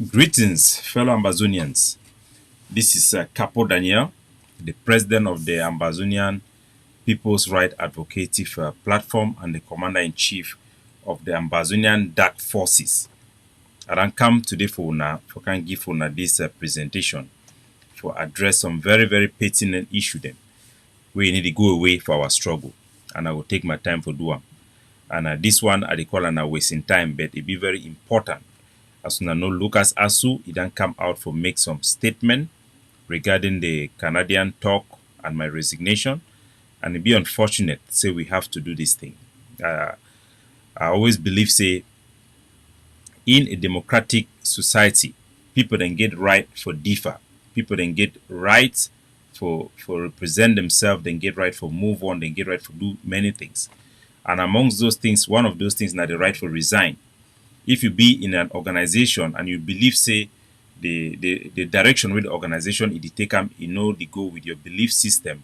Greetings, fellow Ambazonians. This is Capo Daniel, the president of the Ambazonian People's Right Advocative Platform and the commander-in-chief of the Ambazonian Dark Forces. I don't come today for can give this presentation for address some very pertinent issue them. We need to go away for our struggle, and I will take my time for do it. And this one I call an wasting time, but it be very important. As soon as no Lucas Asu, he then come out for make some statement regarding the Canadian talk and my resignation. And it be unfortunate, say we have to do this thing. I always believe, say, in a democratic society, people then get right for differ. People then get right for represent themselves, then get right for move on, then get right for do many things. And amongst those things, one of those things is the right for resign. If you be in an organization and you believe, say, the direction with the organization it take them, they go with your belief system,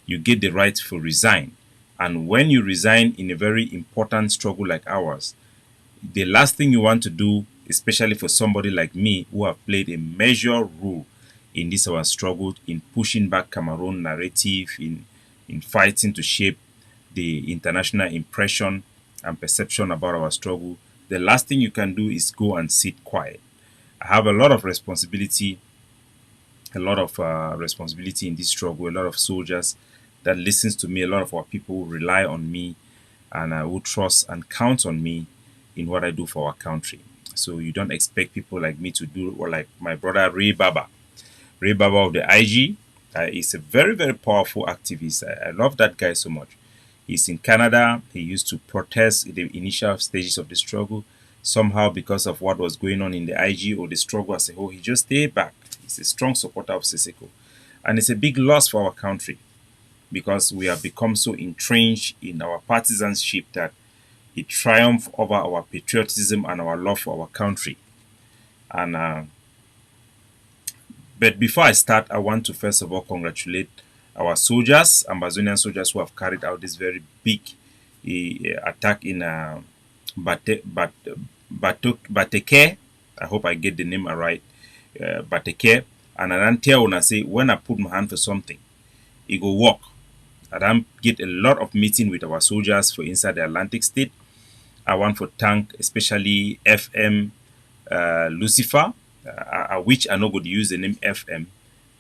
you get the right for resign. And when you resign in a very important struggle like ours, the last thing you want to do, especially for somebody like me who have played a major role in this our struggle in pushing back Cameroon narrative, in fighting to shape the international impression and perception about our struggle, the last thing you can do is go and sit quiet. I have a lot of responsibility, in this struggle, a lot of soldiers that listens to me, a lot of our people who rely on me and who trust and count on me in what I do for our country. So you don't expect people like me to do, or like my brother Ray Baba. Ray Baba of the IG is a very powerful activist. I love that guy so much. He's in Canada. He used to protest in the initial stages of the struggle. Somehow, because of what was going on in the IG or the struggle as a whole, he just stayed back. He's a strong supporter of Siseko. And it's a big loss for our country because we have become so entrenched in our partisanship that it triumphs over our patriotism and our love for our country. And but before I start, I want to first of all congratulate our soldiers, Ambazonian soldiers, who have carried out this very big attack in Bateke. I hope I get the name right. Bateke. And I don't tell when I say, when I put my hand for something, it go work. I don't get a lot of meeting with our soldiers for inside the Atlantic state. I want to thank especially FM Lucifer, which I know going to use the name FM,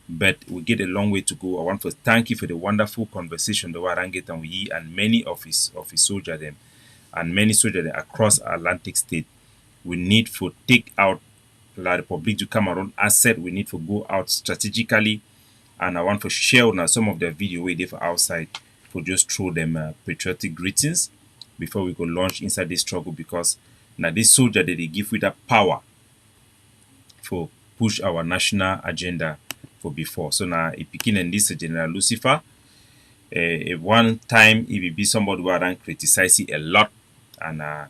but we get a long way to go. I want to thank you for the wonderful conversation that we get and we and many of his soldiers them and many soldiers across Atlantic state. We need to take out La Republique du Cameroon asset. We need to go out strategically, and I want to share now some of the video we did for outside to just throw them patriotic greetings before we go launch inside this struggle, because now this soldier that they give with that power for push our national agenda for before. So now it begin in this General Lucifer. One time it will be somebody who I criticize it a lot, and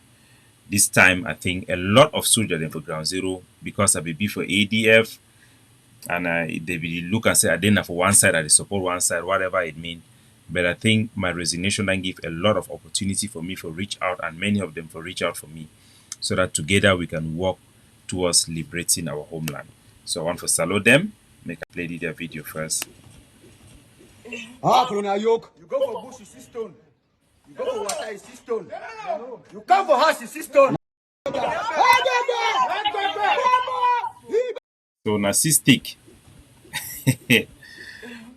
this time I think a lot of soldiers for ground zero because I will be for ADF, and they will look and say I didn't for one side, I support one side, whatever it means. But I think my resignation then give a lot of opportunity for me for reach out, and many of them for reach out for me, so that together we can work towards liberating our homeland. So I want to salute them. Make I play their video first. Colonel Yoke. You go for bush, you see stone. You go for water, you see stone. You come for house, you see stone. So narcissistic.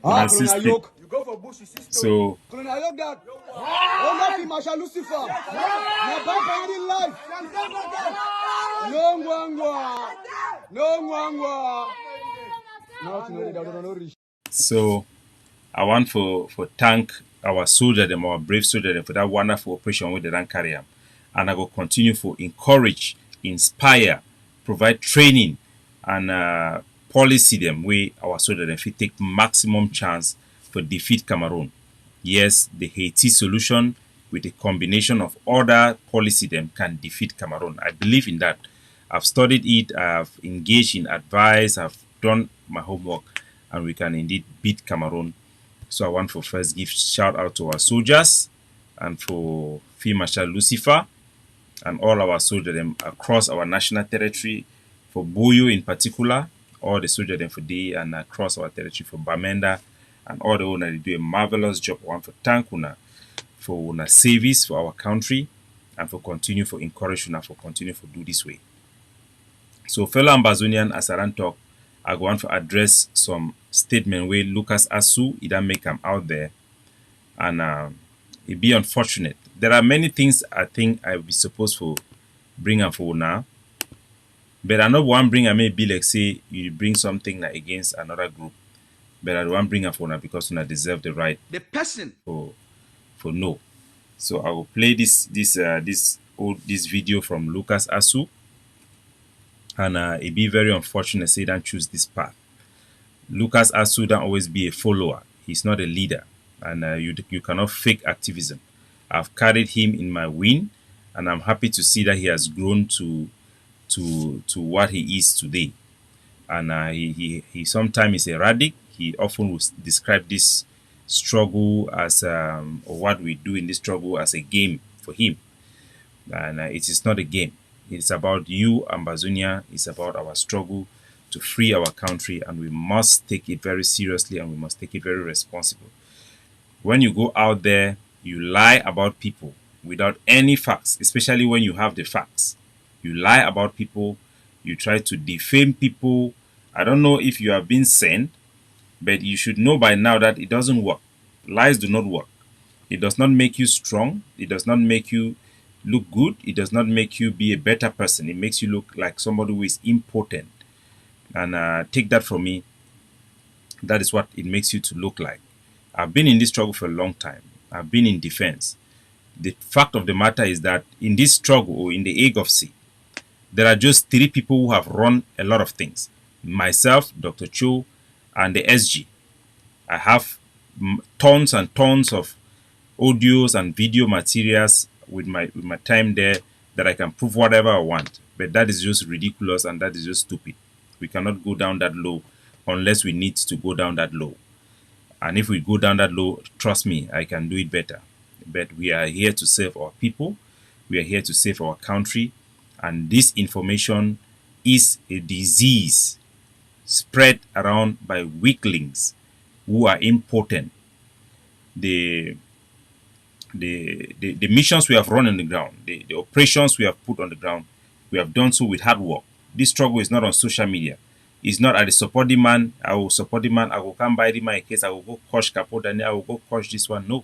Colonel Yoke. You go for bush, you see stone. So Colonel Yoke that. Oh, nothing, Marshal Lucifer. Na papa in life. No ngwangwa. No ngwangwa. So I want for thank our soldier them, our brave soldier them, for that wonderful operation with the rank carrier. And I will continue for encourage, inspire, provide training and policy them where our soldier them fit take maximum chance for defeat Cameroon. Yes, the Haiti solution with a combination of other policy them can defeat Cameroon. I believe in that. I've studied it, I've engaged in advice, I've done my homework, and we can indeed beat Cameroon. So I want to first give shout out to our soldiers and for Field Marshal Lucifer and all our soldiers them across our national territory for Boyo in particular, all the soldiers them for day and across our territory for Bamenda and all the owner they do a marvelous job. One for Tankuna for una service for our country and for continue for encouragement and for continue for do this way. So fellow Ambazonian as I talk, I go on to address some statement where Lucas Asu either make them out there and it be unfortunate. There are many things I think I be supposed to bring up for now. But I not one bring I may be like say you bring something like against another group. But I don't want bring up for now because you deserve the right The person for no. So I will play this video from Lucas Asu, and it be very unfortunate say don't choose this path. Lucas Asu don't always be a follower. He's not a leader, and you cannot fake activism. I've carried him in my win, and I'm happy to see that he has grown to what he is today. And he sometimes is erratic. He often will describe this struggle as or what we do in this struggle as a game for him, and it is not a game. It's about you, Ambazonia. It's about our struggle to free our country, and we must take it very seriously and we must take it very responsible. When you go out there, you lie about people without any facts, especially when you have the facts. You lie about people, you try to defame people. I don't know if you have been sent, but you should know by now that it doesn't work. Lies do not work. It does not make you strong. It does not make you look good. It does not make you be a better person. It makes you look like somebody who is impotent. And take that from me. That is what it makes you to look like. I've been in this struggle for a long time. I've been in defense. The fact of the matter is that in this struggle, or in the Hague of Sea, there are just 3 people who have run a lot of things. Myself, Dr. Cho, and the SG. I have tons and tons of audios and video materials with my time there that I can prove whatever I want. But that is just ridiculous and that is just stupid. We cannot go down that low unless we need to go down that low. And if we go down that low, trust me, I can do it better. But we are here to save our people. We are here to save our country. And this information is a disease spread around by weaklings who are impotent. The missions we have run on the ground, the operations we have put on the ground, we have done so with hard work. This struggle is not on social media. It's not at the support the man. I will support the man. I will come by the man in case I will go crush Capo Daniel. I will go crush this one. No.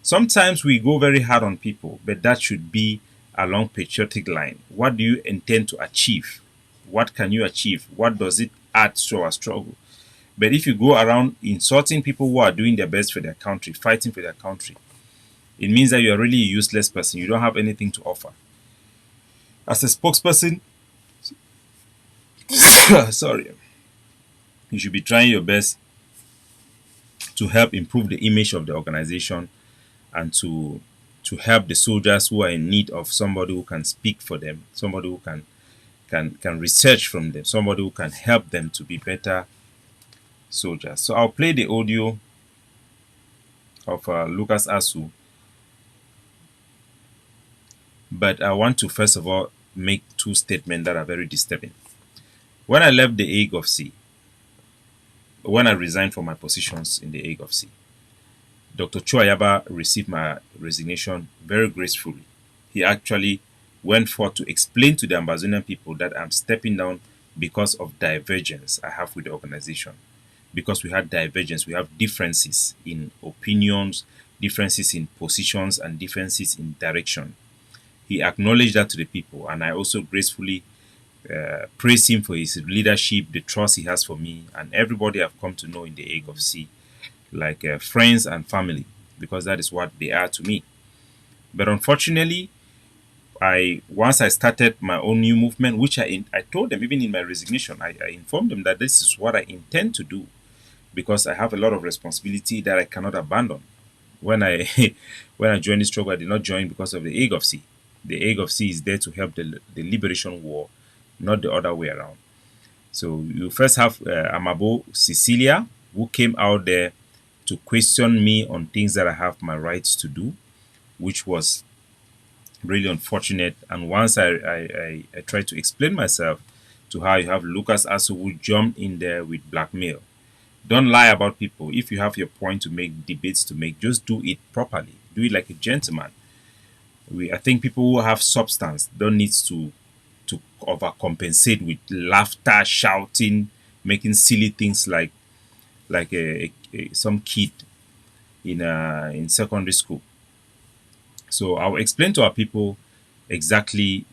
Sometimes we go very hard on people, but that should be along patriotic line. What do you intend to achieve? What can you achieve? What does it add to our struggle? But if you go around insulting people who are doing their best for their country, fighting for their country, it means that you are really a useless person. You don't have anything to offer. As a spokesperson, sorry, you should be trying your best to help improve the image of the organization and to help the soldiers who are in need of somebody who can speak for them, somebody who can research from them, somebody who can help them to be better soldiers. So I'll play the audio of Lucas Asu, but I want to first of all make 2 statements that are very disturbing. When I left the Hague of Sea, when I resigned from my positions in the Hague of Sea, Dr. Chuayaba received my resignation very gracefully. He actually went forth to explain to the Ambazonian people that I'm stepping down because of divergence I have with the organization. Because we had divergence, we have differences in opinions, differences in positions, and differences in direction. He acknowledged that to the people, and I also gracefully praise him for his leadership, the trust he has for me, and everybody I've come to know in the Hague of Sea, like friends and family, because that is what they are to me. But unfortunately, once I started my own new movement, which I told them even in my resignation, I informed them that this is what I intend to do, because I have a lot of responsibility that I cannot abandon. When I joined the struggle, I did not join because of the Hague of Sea. The Hague of Sea is there to help the liberation war, not the other way around. So you first have Amabo Cecilia, who came out there to question me on things that I have my rights to do, which was really unfortunate. And once I tried to explain myself, to how you have Lucas Asu who jumped in there with blackmail. Don't lie about people. If you have your point to make, debates to make, just do it properly. Do it like a gentleman. I think people who have substance don't need to overcompensate with laughter, shouting, making silly things like some kid in secondary school. So I'll explain to our people exactly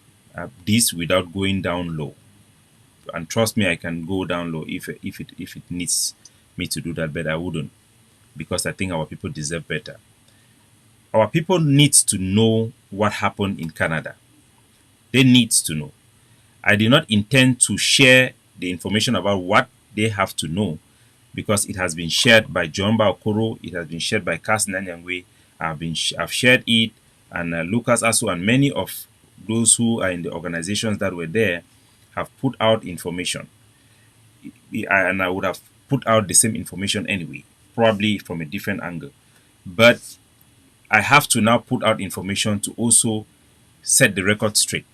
this without going down low. And trust me, I can go down low if it needs me to do that, but I wouldn't, because I think our people deserve better. Our people need to know what happened in Canada. They need to know. I did not intend to share the information about what they have to know, because it has been shared by John Okoro, it has been shared by Cass Nanyangwe, I've shared it, and Lucas Asu and many of those who are in the organizations that were there have put out information. And I would have put out the same information anyway, probably from a different angle. But I have to now put out information to also set the record straight,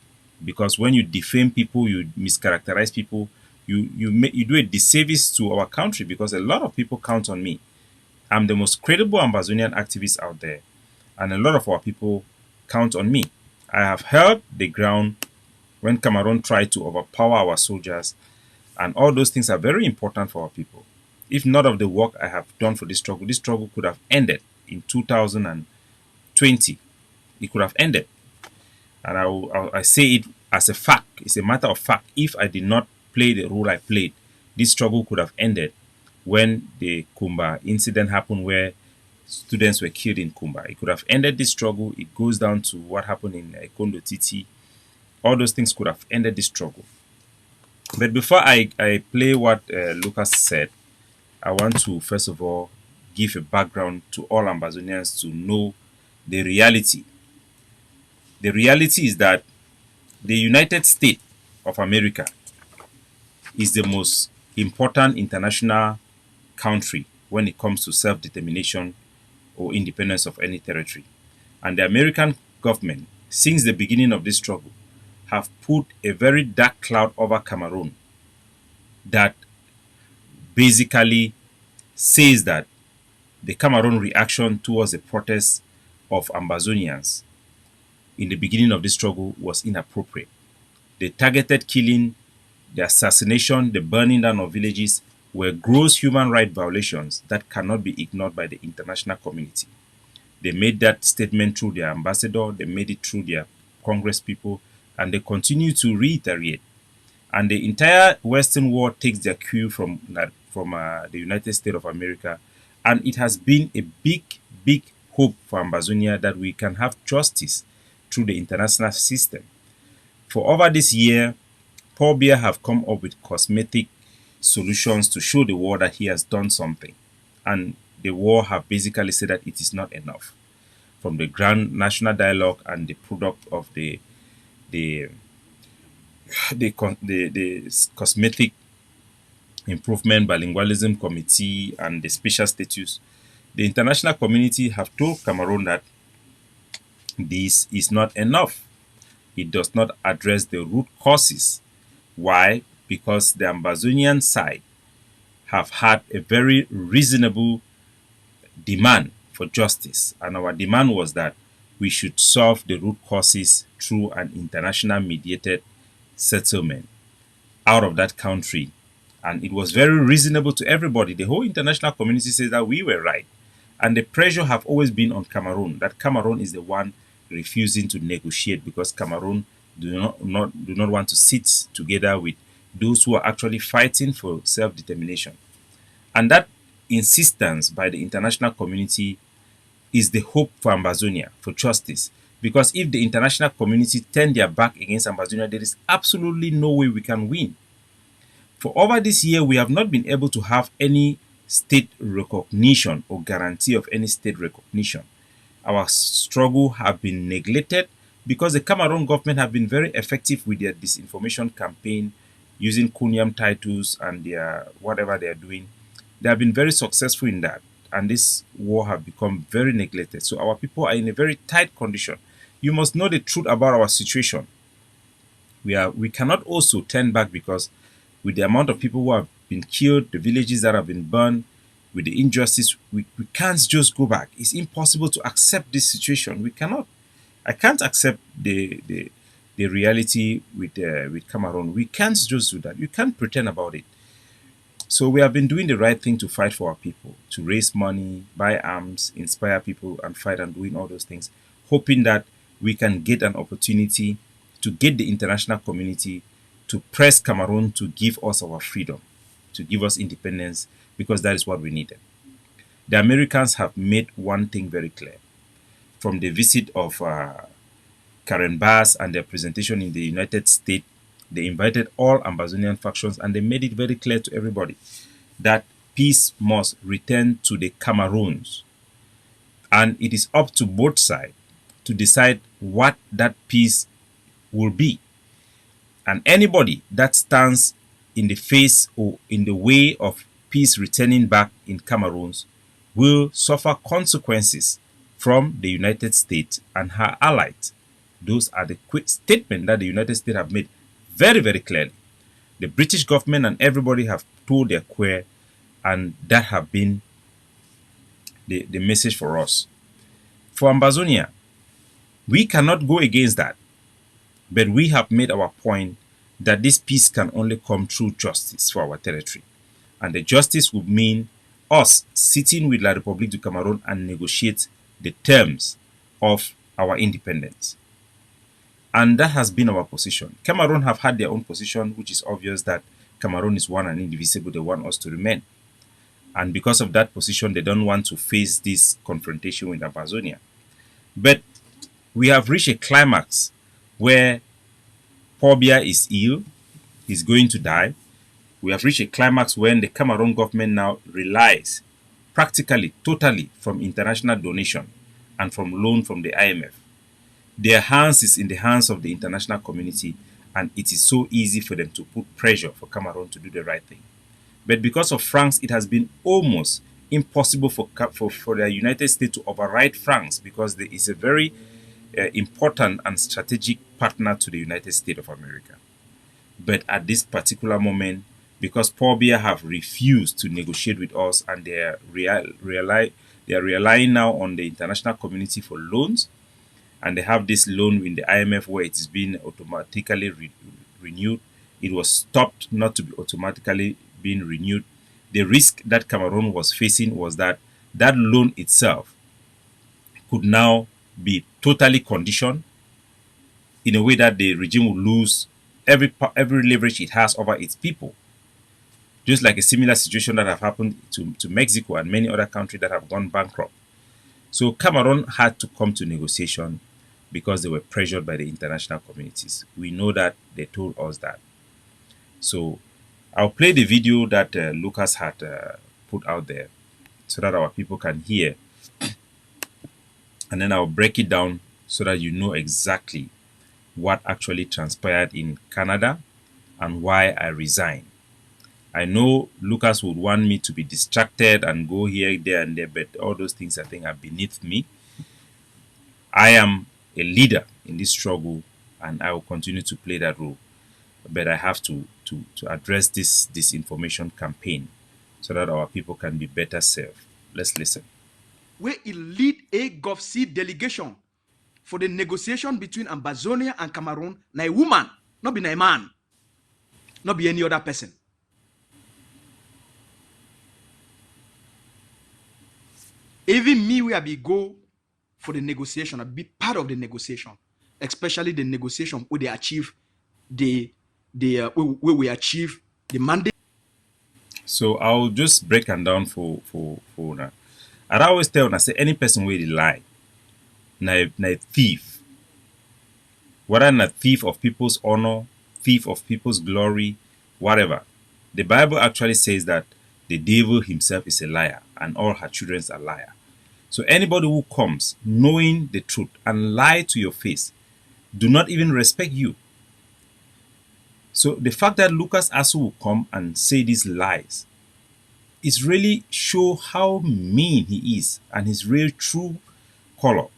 because when you defame people, you mischaracterize people, you do a disservice to our country, because a lot of people count on me. I'm the most credible Ambazonian activist out there, and a lot of our people count on me. I have held the ground when Cameroon tried to overpower our soldiers, and all those things are very important for our people. If not of the work I have done for this struggle could have ended in 2020. It could have ended. And I say it as a fact. It's a matter of fact. If I did not play the role I played, this struggle could have ended when the Kumba incident happened, where students were killed in Kumba. It could have ended this struggle. It goes down to what happened in Kondo Titi. All those things could have ended this struggle. But before I play what Lucas said, I want to first of all give a background to all Ambazonians to know the reality. The reality is that the United States of America is the most important international country when it comes to self-determination or independence of any territory. And the American government, since the beginning of this struggle, have put a very dark cloud over Cameroon that basically says that the Cameroon reaction towards the protests of Ambazonians in the beginning of this struggle was inappropriate. The targeted killing, the assassination, the burning down of villages were gross human rights violations that cannot be ignored by the international community. They made that statement through their ambassador, they made it through their Congress people, and they continue to reiterate. And the entire Western world takes their cue from the United States of America. And it has been a big, big hope for Ambazonia that we can have justice through the international system. For over this year, Paul Biya have come up with cosmetic solutions to show the world that he has done something. And the world have basically said that it is not enough. From the Grand National Dialogue and the product of the cosmetic improvement bilingualism committee and the special status, the international community have told Cameroon that this is not enough. It does not address the root causes. Why? Because the Ambazonian side have had a very reasonable demand for justice, and our demand was that we should solve the root causes through an international mediated settlement out of that country. And it was very reasonable to everybody. The whole international community says that we were right. And the pressure have always been on Cameroon, that Cameroon is the one refusing to negotiate, because Cameroon do not want to sit together with those who are actually fighting for self-determination. And that insistence by the international community is the hope for Ambazonia, for justice. Because if the international community turn their back against Ambazonia, there is absolutely no way we can win. For over this year, we have not been able to have any state recognition or guarantee of any state recognition. Our struggle have been neglected because the Cameroon government have been very effective with their disinformation campaign, using Kunyam titles and their whatever they are doing. They have been very successful in that, and this war have become very neglected. So our people are in a very tight condition. You must know the truth about our situation. We cannot also turn back, because with the amount of people who have been killed, the villages that have been burned, with the injustice, we can't just go back. It's impossible to accept this situation. We cannot. I can't accept the reality with Cameroon. We can't just do that. You can't pretend about it. So we have been doing the right thing to fight for our people, to raise money, buy arms, inspire people, and fight, and doing all those things, hoping that we can get an opportunity to get the international community to press Cameroon to give us our freedom, to give us independence, because that is what we needed. The Americans have made one thing very clear from the visit of Karen Bass and their presentation in the United States. They invited all Ambazonian factions, and they made it very clear to everybody that peace must return to the Cameroons. And it is up to both sides to decide what that peace will be. And anybody that stands in the face or in the way of peace returning back in Cameroons will suffer consequences from the United States and her allies. Those are the quick statement that the United States have made very, very clearly. The British government and everybody have told their queer, and that have been the message for us. For Ambazonia, we cannot go against that, but we have made our point that this peace can only come through justice for our territory. And the justice would mean us sitting with La République du Cameroon and negotiate the terms of our independence. And that has been our position. Cameroon have had their own position, which is obvious that Cameroon is one and indivisible. They want us to remain. And because of that position, they don't want to face this confrontation with Ambazonia. But we have reached a climax where Pobia is ill, he's going to die. We have reached a climax when the Cameroon government now relies practically totally from international donation and from loan from the IMF. Their hands is in the hands of the international community, and it is so easy for them to put pressure for Cameroon to do the right thing. But because of France, it has been almost impossible for the United States to override France, because there is a very important and strategic partner to the United States of America. But at this particular moment, because Pobia have refused to negotiate with us, and they are relying now on the international community for loans, and they have this loan in the IMF where it is being automatically renewed. It was stopped not to be automatically being renewed. The risk that Cameroon was facing was that that loan itself could now be totally conditioned in a way that the regime will lose every leverage it has over its people. Just like a similar situation that have happened to Mexico and many other countries that have gone bankrupt. So Cameroon had to come to negotiation because they were pressured by the international communities. We know that they told us that. So I'll play the video that Lucas had put out there so that our people can hear. And then I'll break it down so that you know exactly what actually transpired in Canada and why I resigned. I know Lucas would want me to be distracted and go here, there, and there, but all those things I think are beneath me. I am a leader in this struggle, and I will continue to play that role. But I have to address this disinformation campaign so that our people can be better served. Let's listen. Where he lead a GovC delegation for the negotiation between Ambazonia and Cameroon, na a woman, not be a man, not be any other person. Even me, where I be go for the negotiation, I be part of the negotiation, especially the negotiation where they achieve where we achieve the mandate. So I'll just break them down for now. I always tell when I say any person where they lie, na a thief. Whether a thief of people's honor, thief of people's glory, whatever. The Bible actually says that the devil himself is a liar and all her children are liars. So anybody who comes knowing the truth and lie to your face do not even respect you. So the fact that Lucas Asu will come and say these lies is really show how mean he is and his real true color.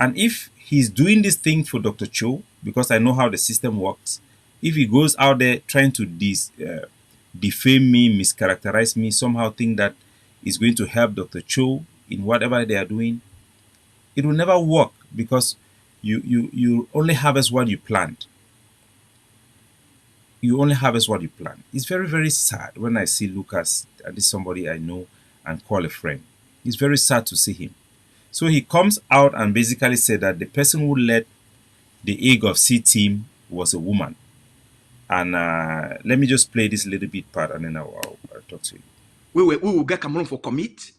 And if he's doing this thing for Dr. Cho, because I know how the system works. If he goes out there trying to defame me, mischaracterize me, somehow think that is going to help Dr. Cho in whatever they are doing, it will never work, because you only harvest what you plant. You only harvest what you plant. It's very, very sad when I see Lucas, and this is somebody I know and call a friend. It's very sad to see him. So he comes out and basically said that the person who led the egg of C team was a woman. And let me just play this little bit part, and then I'll talk to you. We will get Cameroon for commit.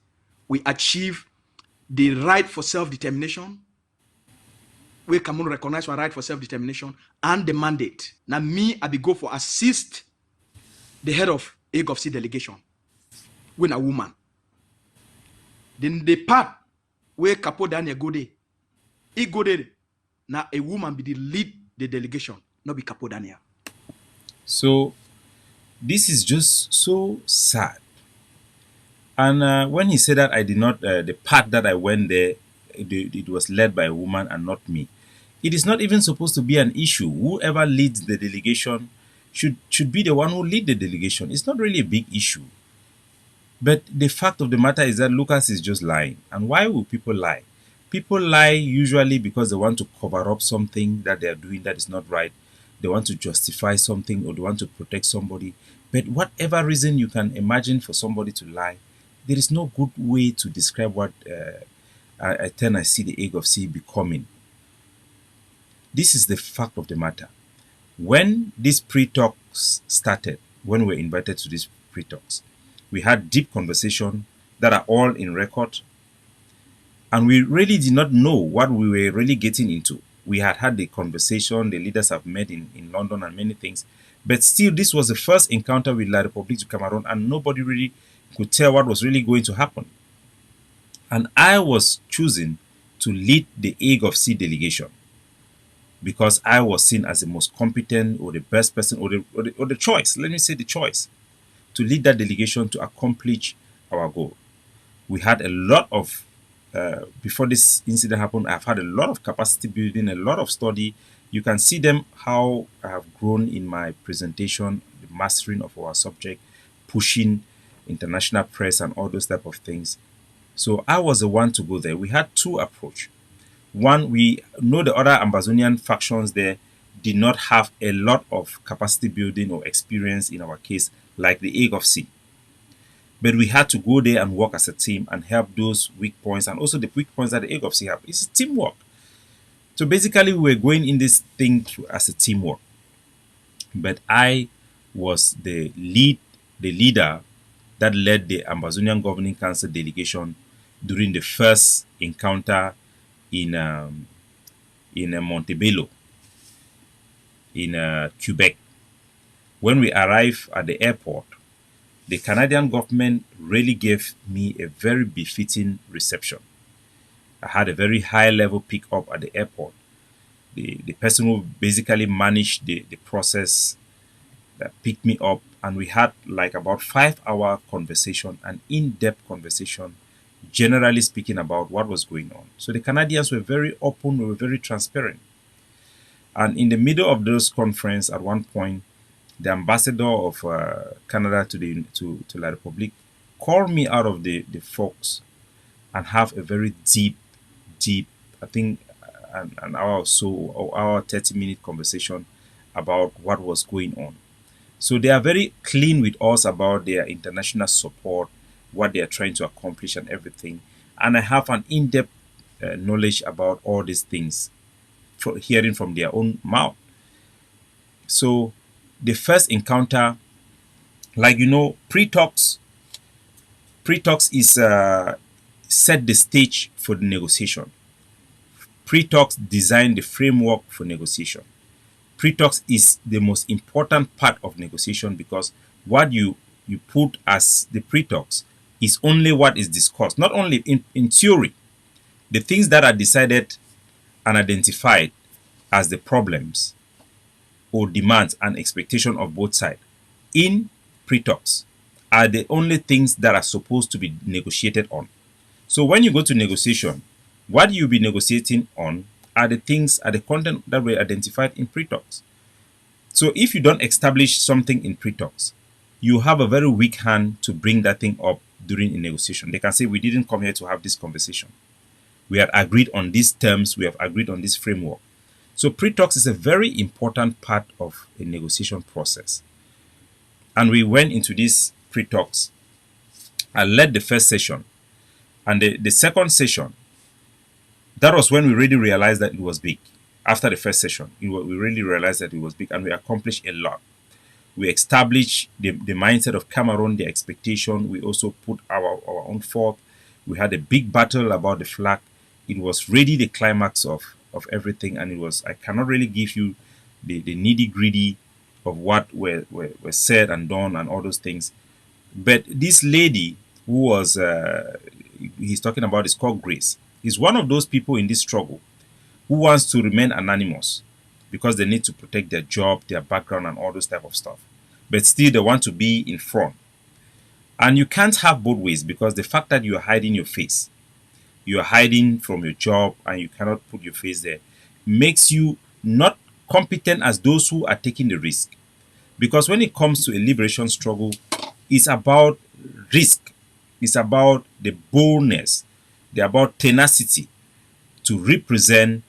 We achieve the right for self-determination. We Cameroon recognize our right for self-determination and the mandate. Now me, I be go for assist the head of AGOFC delegation when a woman. Then the part where Capo Daniel go there, he go there. Now a woman be the lead the delegation, not be Capo Daniel. So this is just so sad. And when he said that I did not, the part that I went there, it was led by a woman and not me. It is not even supposed to be an issue. Whoever leads the delegation should be the one who lead the delegation. It's not really a big issue. But the fact of the matter is that Lucas is just lying. And why will people lie? People lie usually because they want to cover up something that they are doing that is not right. They want to justify something, or they want to protect somebody. But whatever reason you can imagine for somebody to lie, there is no good way to describe what I see the egg of C becoming. This is the fact of the matter. When these pre-talks started, when we were invited to these pre-talks, we had deep conversation that are all in record. And we really did not know what we were really getting into. We had the conversation, the leaders have met in London and many things. But still, this was the first encounter with La République du Cameroun, and nobody really could tell what was really going to happen. And I was chosen to lead the egg of C delegation because I was seen as the most competent, or the best person, or the choice. Let me say the choice to lead that delegation to accomplish our goal. We had a lot of, before this incident happened, I've had a lot of capacity building, a lot of study. You can see them, how I have grown in my presentation, the mastering of our subject, pushing international press and all those type of things. So I was the one to go there. We had two approach. One, we know the other Ambazonian factions there did not have a lot of capacity building or experience in our case, like the egg of C. But we had to go there and work as a team and help those weak points, and also the weak points that the egg of C have. It's teamwork. So basically, we were going in this thing as a teamwork. But I was the leader that led the Ambazonian Governing Council delegation during the first encounter in Montebello, in Quebec. When we arrived at the airport, the Canadian government really gave me a very befitting reception. I had a very high level pick up at the airport. The person who basically managed the process that picked me up, and we had like about 5 hour conversation, an in-depth conversation, generally speaking about what was going on. So the Canadians were very open, we were very transparent. And in the middle of those conference, at one point, the ambassador of Canada to La République called me out of the folks and have a very deep, I think an hour or so, or hour 30-minute conversation about what was going on. So they are very clean with us about their international support, what they are trying to accomplish and everything. And I have an in-depth knowledge about all these things, hearing from their own mouth. So the first encounter, like pre-talks is set the stage for the negotiation. Pre-talks design the framework for negotiation. Pre-talks is the most important part of negotiation, because what you put as the pre-talks is only what is discussed, not only in theory. The things that are decided and identified as the problems or demands and expectation of both sides in pre-talks are the only things that are supposed to be negotiated on. So when you go to negotiation, what you'll be negotiating on are the content that were identified in pre-talks. So if you don't establish something in pre-talks, you have a very weak hand to bring that thing up during a negotiation. They can say, we didn't come here to have this conversation. We have agreed on these terms, we have agreed on this framework. So pre-talks is a very important part of a negotiation process. And we went into these pre-talks. I led the first session. And the second session, that was when we really realized that it was big. After the first session, we really realized that it was big and we accomplished a lot. We established the mindset of Cameroon, the expectation. We also put our own forth. We had a big battle about the flag. It was really the climax of everything. And it was, I cannot really give you the nitty gritty of what were said and done and all those things. But this lady who was, he's talking about, is called Grace. Is one of those people in this struggle who wants to remain anonymous because they need to protect their job, their background, and all those type of stuff. But still, they want to be in front. And you can't have both ways, because the fact that you are hiding your face, you are hiding from your job, and you cannot put your face there, makes you not competent as those who are taking the risk. Because when it comes to a liberation struggle, it's about risk. It's about the boldness. It's about tenacity to represent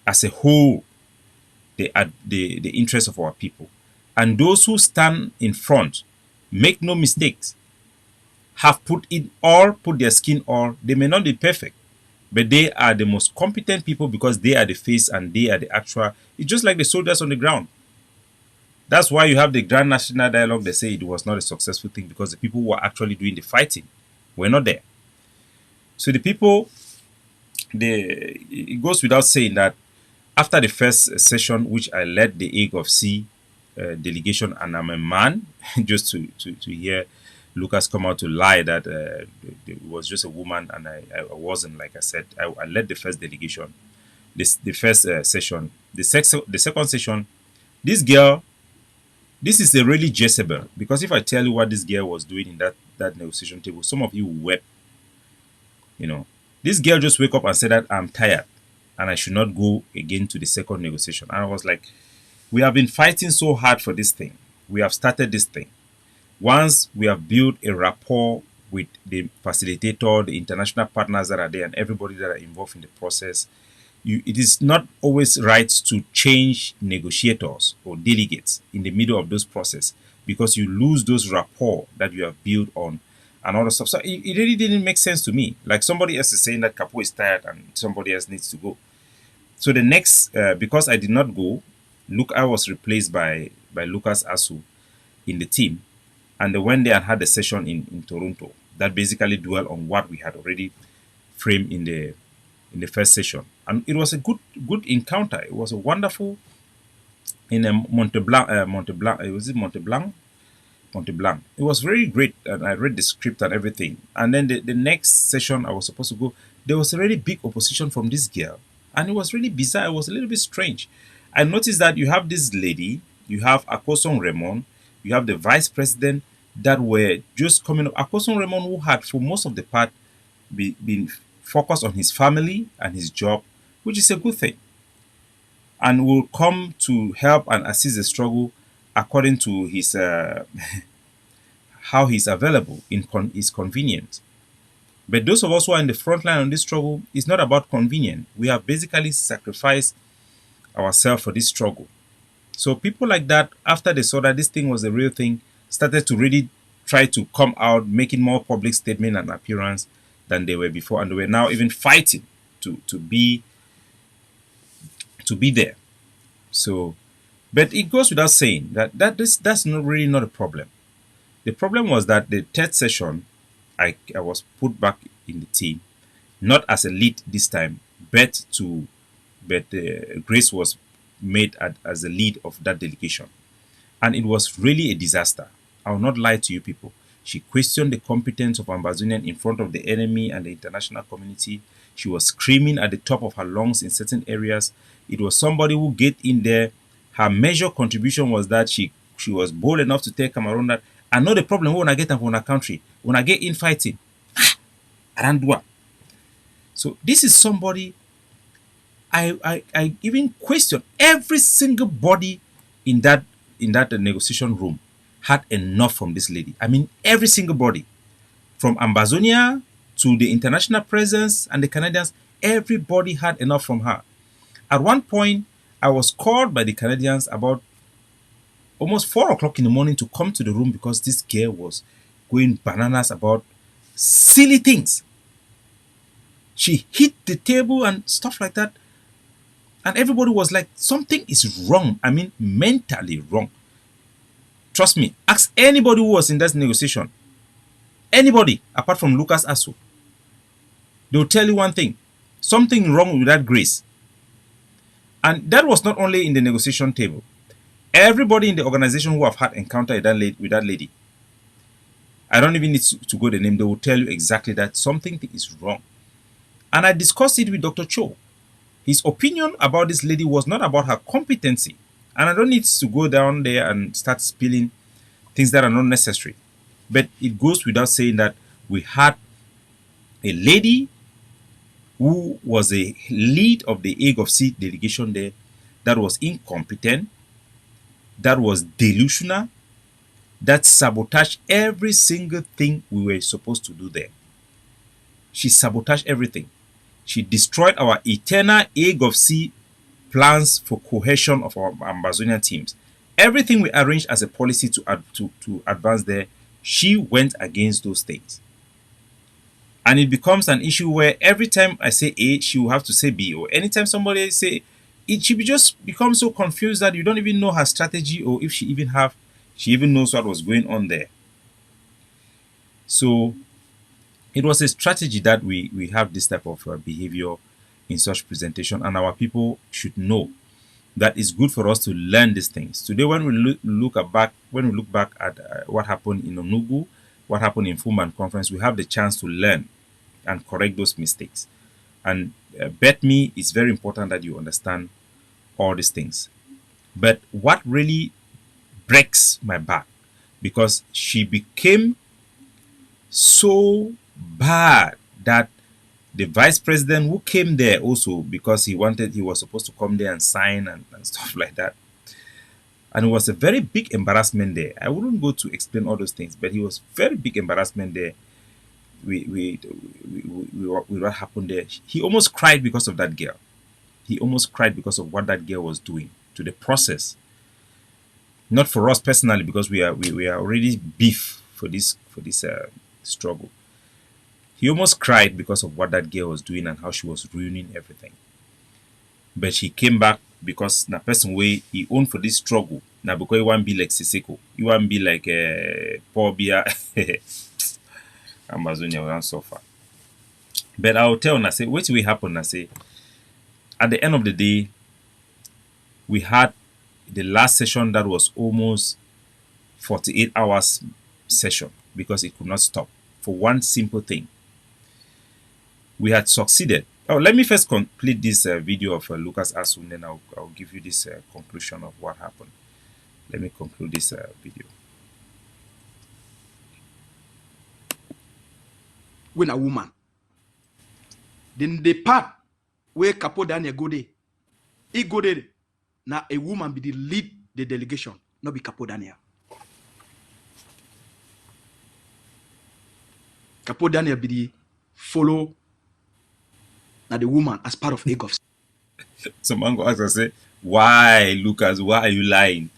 as a whole the interests of our people. And those who stand in front, make no mistakes, have put their skin all. They may not be perfect, but they are the most competent people because they are the face and they are the actual. It's just like the soldiers on the ground. That's why you have the Grand National Dialogue. They say it was not a successful thing because the people who were actually doing the fighting were not there. So the people, it goes without saying that after the first session, which I led the AIG of C delegation, and I'm a man, just to hear Lucas come out to lie that it was just a woman, and I wasn't. Like I said, I led the first delegation, the first session. The second session, this girl, this is a really Jezebel, because if I tell you what this girl was doing in that negotiation table, some of you wept. This girl just wake up and said that I'm tired and I should not go again to the second negotiation. And I was like, we have been fighting so hard for this thing. We have started this thing. Once we have built a rapport with the facilitator, the international partners that are there, and everybody that are involved in the process, it is not always right to change negotiators or delegates in the middle of those process, because you lose those rapport that you have built on and all the stuff. So it really didn't make sense to me. Like, somebody else is saying that Capo is tired and somebody else needs to go. So the next, because I did not go, I was replaced by Lucas Asu in the team. And they went there and had a session in Toronto that basically dwelled on what we had already framed in the first session. And it was a good encounter. It was a wonderful, in a Monteblanc. Was it Monteblanc? Monteblanc. It was very great, and I read the script and everything. And then the next session I was supposed to go, there was a really big opposition from this girl, and it was really bizarre. It was a little bit strange. I noticed that you have this lady, you have Akosong Raymond, you have the vice president that were just coming up. Akosong Raymond, who had for most of the part been focused on his family and his job, which is a good thing, and will come to help and assist the struggle according to his how he's available in his convenience. But those of us who are in the front line on this struggle, it's not about convenience. We have basically sacrificed ourselves for this struggle. So people like that, after they saw that this thing was the real thing, started to really try to come out, making more public statement and appearance than they were before, and they were now even fighting to be there. So, but it goes without saying that's not a problem. The problem was that the third session, I was put back in the team, not as a lead this time, but Grace was made as the lead of that delegation, and it was really a disaster. I will not lie to you people. She questioned the competence of Ambazonian in front of the enemy and the international community. She was screaming at the top of her lungs in certain areas. It was somebody who get in there. Her major contribution was that she was bold enough to tell Cameroon that I know the problem when I get from our country, when I get in fighting, I don't do it. So this is somebody I even question every single body in that negotiation room had enough from this lady. I mean, every single body, from Ambazonia to the international presence and the Canadians, everybody had enough from her. At one point, I was called by the Canadians about almost 4 o'clock in the morning to come to the room because this girl was going bananas about silly things. She hit the table and stuff like that. And everybody was like, something is wrong. I mean, mentally wrong. Trust me, ask anybody who was in that negotiation. Anybody apart from Lucas Asu. They will tell you one thing. Something wrong with that grace. And that was not only in the negotiation table. Everybody in the organization who have had encounter with that lady, I don't even need to go the name. They will tell you exactly that something is wrong. And I discussed it with Dr. Cho. His opinion about this lady was not about her competency. And I don't need to go down there and start spilling things that are not necessary. But it goes without saying that we had a lady who was a lead of the egg of seed delegation there that was incompetent, that was delusional, that sabotaged every single thing we were supposed to do there. She sabotaged everything. She destroyed our eternal egg of seed plans for cohesion of our Ambazonian teams. Everything we arranged as a policy to advance there, she went against those things. And it becomes an issue where every time I say A, she will have to say B. Or anytime somebody say it, she just becomes so confused that you don't even know her strategy or if she even knows what was going on there. So it was a strategy that we have this type of behavior in such presentation, and our people should know that it's good for us to learn these things. Today, when we look back at what happened in Onugu, what happened in Fuman Conference, we have the chance to learn and correct those mistakes. And bet me, it's very important that you understand all these things. But what really breaks my back, because she became so bad that the vice president who came there also, because he was supposed to come there and sign and stuff like that. And it was a very big embarrassment there. I wouldn't go to explain all those things, but it was very big embarrassment there. What happened there. He almost cried because of that girl. He almost cried because of what that girl was doing to the process. Not for us personally, because we are already beef for this struggle. He almost cried because of what that girl was doing and how she was ruining everything. But she came back because the person way he owned for this struggle. Now because he want to be like Siseko, he want to be like Paul Bia. Ambazonia will not suffer. But I'll tell you, say, what will happen? I say, at the end of the day, we had the last session that was almost 48 hours session because it could not stop for one simple thing. We had succeeded. Oh, let me first complete this video of Lucas Asun, then I'll give you this conclusion of what happened. Let me conclude this video. When a woman, then the part where Capo Daniel go there, he go there. Now a woman be the lead the delegation, not be Capo Daniel. Capo Daniel be the follow now the woman as part of AGOF. Some man go ask and say, why, Lucas? Why are you lying?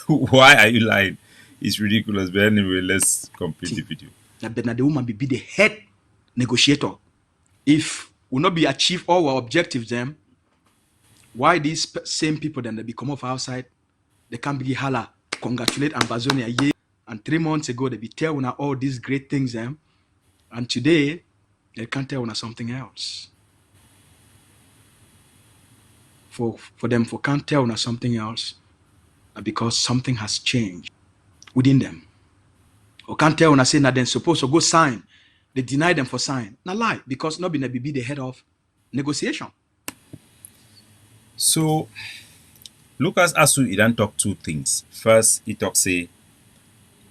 Why are you lying? It's ridiculous. But anyway, let's complete the video. Now the woman be the head negotiator. If we not be achieve all our objectives, then why these same people then they be come off outside? They can't be holla, congratulate Ambazonia, yeah. And 3 months ago they be tell una all these great things, them. And today they can't tell una something else. For them for can't tell una something else, because something has changed within them. Or can't tell una say that they're supposed to go sign. They deny them for sign. Not lie, because not be the head of negotiation. So Lucas Asu he done talk two things. First, he talk say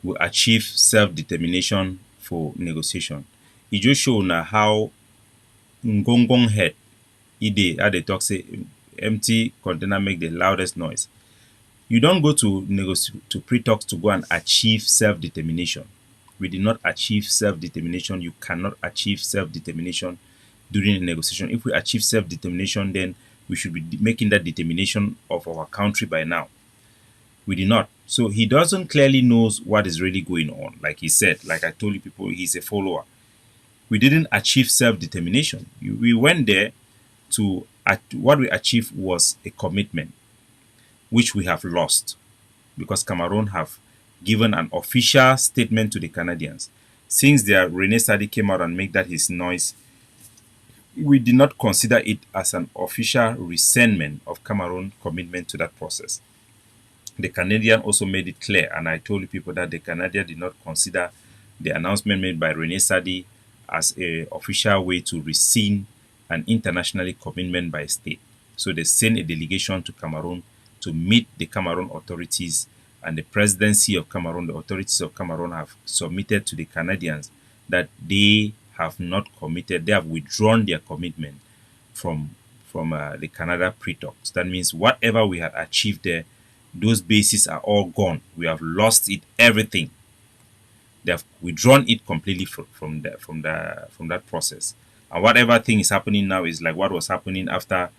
we achieve self-determination for negotiation. He just show now how Ngongong head How they talk say empty container make the loudest noise. You don't go to pre-talks to go and achieve self-determination. We did not achieve self-determination. You cannot achieve self-determination during a negotiation. If we achieve self-determination, then we should be making that determination of our country by now. We did not. So he doesn't clearly knows what is really going on. Like he said, like I told you people, he's a follower. We didn't achieve self-determination. We went there to what we achieved was a commitment, which we have lost because Cameroon have given an official statement to the Canadians. Since their Rene Sadi came out and made that his noise, we did not consider it as an official resentment of Cameroon commitment to that process. The Canadian also made it clear, and I told people that the Canadian did not consider the announcement made by Rene Sadi as a official way to rescind an internationally commitment by a state. So they sent a delegation to Cameroon to meet the Cameroon authorities, and the presidency of Cameroon, the authorities of Cameroon have submitted to the Canadians that they have not committed, they have withdrawn their commitment from the Canada pre-talks. That means whatever we had achieved there, those bases are all gone. We have lost it, everything. They have withdrawn it completely from that process. And whatever thing is happening now is like what was happening after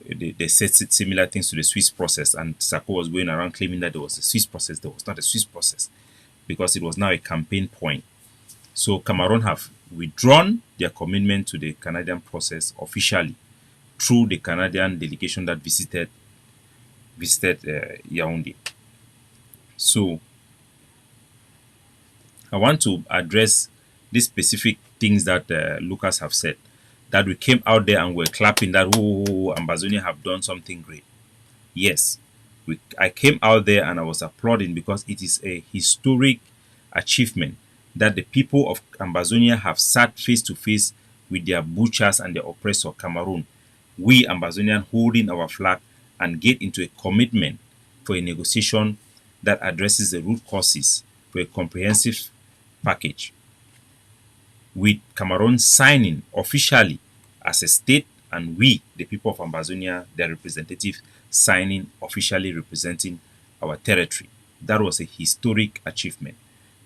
they said similar things to the Swiss process, and Sako was going around claiming that there was a Swiss process. There was not a Swiss process because it was now a campaign point. So Cameroon have withdrawn their commitment to the Canadian process officially through the Canadian delegation that visited Yaoundé. So I want to address these specific things that Lucas have said. That we came out there and were clapping that Ambazonia have done something great. Yes, I came out there and I was applauding because it is a historic achievement that the people of Ambazonia have sat face to face with their butchers and their oppressor Cameroon. We Ambazonian holding our flag and get into a commitment for a negotiation that addresses the root causes for a comprehensive package, with Cameroon signing officially as a state and we, the people of Ambazonia, their representatives, signing officially representing our territory. That was a historic achievement.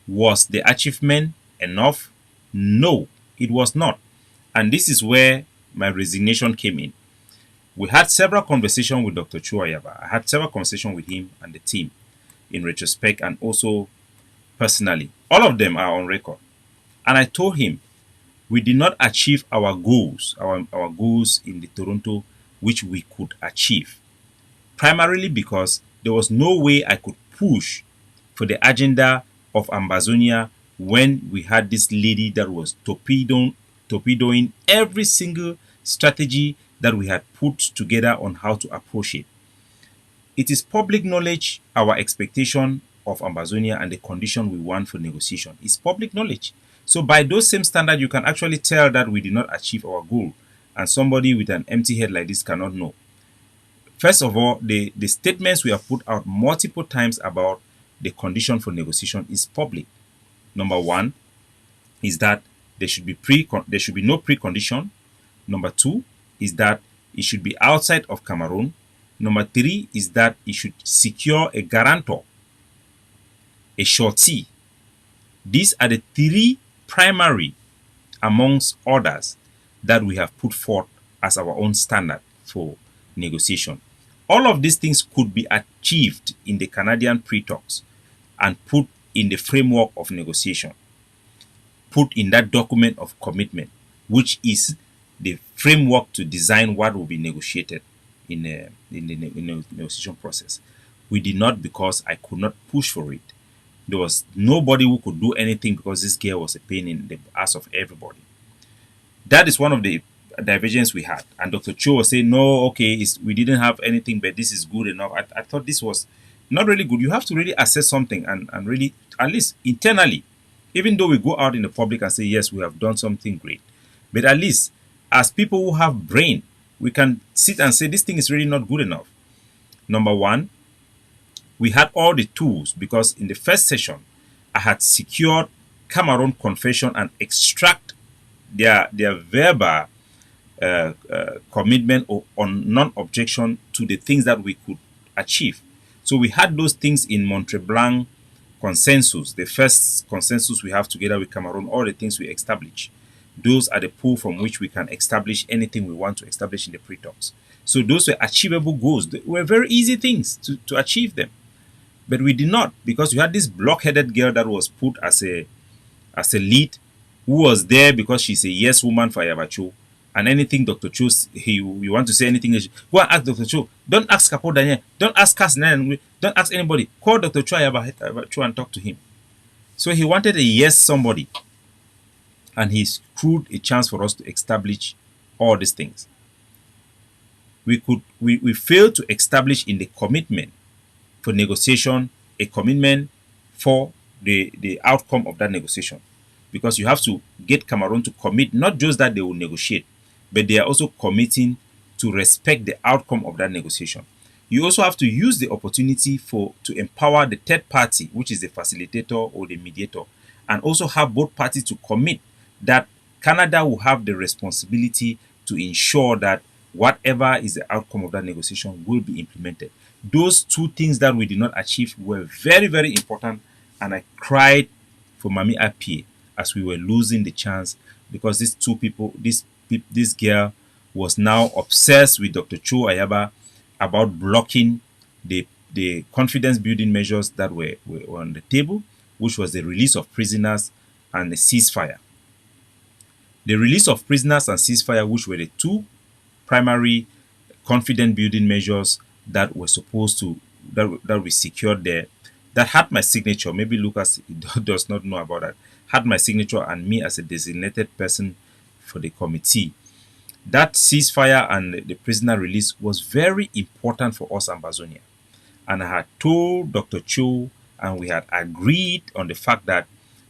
Was the achievement enough? No, it was not. And this is where my resignation came in. We had several conversations with Dr. Chuayaba. I had several conversations with him and the team in retrospect and also personally. All of them are on record. And I told him we did not achieve our goals, our goals in the Toronto, which we could achieve. Primarily because there was no way I could push for the agenda of Ambazonia when we had this lady that was torpedoing every single strategy that we had put together on how to approach it. It is public knowledge, our expectation of Ambazonia and the condition we want for negotiation is public knowledge. So by those same standards, you can actually tell that we did not achieve our goal. And somebody with an empty head like this cannot know. First of all, the statements we have put out multiple times about the condition for negotiation is public. Number one is that there should be no precondition. Number two is that it should be outside of Cameroon. Number three is that it should secure a guarantor, a surety. These are the three primary, amongst others, that we have put forth as our own standard for negotiation. All of these things could be achieved in the Canadian pre-talks and put in the framework of negotiation, put in that document of commitment, which is the framework to design what will be negotiated in the negotiation process. We did not because I could not push for it. There was nobody who could do anything because this girl was a pain in the ass of everybody. That is one of the divergence we had. And Dr. Cho was saying, no, okay, we didn't have anything, but this is good enough. I thought this was not really good. You have to really assess something and really, at least internally, even though we go out in the public and say, yes, we have done something great. But at least, as people who have brain, we can sit and say, this thing is really not good enough. Number one, we had all the tools because in the first session, I had secured Cameroon confession and extract their verbal commitment or on non-objection to the things that we could achieve. So we had those things in Montreblanc consensus, the first consensus we have together with Cameroon, all the things we establish. Those are the pool from which we can establish anything we want to establish in the pre-talks. So those were achievable goals. They were very easy things to achieve them. But we did not, because we had this block-headed girl that was put as a lead, who was there because she's a yes woman for Ayabacho. And anything Dr. Cho, you want to say anything, go and ask Dr. Cho. Don't ask Capo Daniel. Don't ask Casnan. Don't ask anybody. Call Dr. Cho Ayabacho and talk to him. So he wanted a yes somebody. And he screwed a chance for us to establish all these things. We failed to establish in the commitment for negotiation a commitment for the outcome of that negotiation. Because you have to get Cameroon to commit, not just that they will negotiate, but they are also committing to respect the outcome of that negotiation. You also have to use the opportunity to empower the third party, which is the facilitator or the mediator, and also have both parties to commit that Canada will have the responsibility to ensure that whatever is the outcome of that negotiation will be implemented. Those two things that we did not achieve were very, very important, and I cried for Mami Apie as we were losing the chance, because these two people, this girl was now obsessed with Dr. Cho Ayaba about blocking the confidence building measures that were on the table, which was the release of prisoners and the ceasefire. The release of prisoners and ceasefire, which were the two primary confidence building measures that were supposed to that we secured there, that had my signature. Maybe Lucas does not know about that. Had my signature and me as a designated person for the committee. That ceasefire and the prisoner release was very important for us, Ambazonia. And I had told Dr. Cho, and we had agreed on the fact that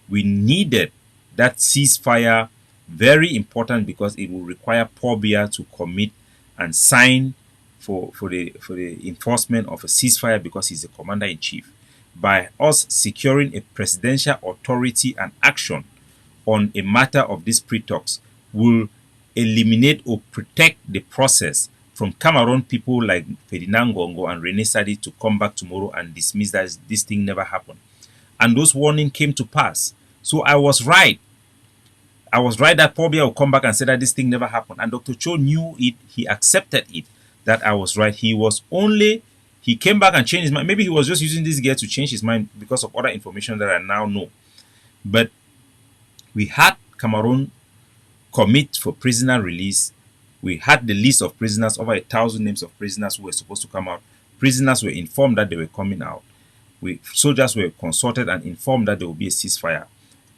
we needed that ceasefire, very important, because it will require Paul Biya to commit and sign for the enforcement of a ceasefire, because he's the commander-in-chief. By us securing a presidential authority and action on a matter of these pre-talks will eliminate or protect the process from Cameroon people like Ferdinand Gongo and Rene Sadi to come back tomorrow and dismiss that this thing never happened. And those warnings came to pass. So I was right. I was right that Paul Biya will come back and say that this thing never happened. And Dr. Cho knew it. He accepted it, that I was right. He came back and changed his mind. Maybe he was just using this gear to change his mind because of other information that I now know. But we had Cameroon commit for prisoner release. We had the list of prisoners, over 1,000 names of prisoners who were supposed to come out. Prisoners were informed that they were coming out. Soldiers were consulted and informed that there will be a ceasefire.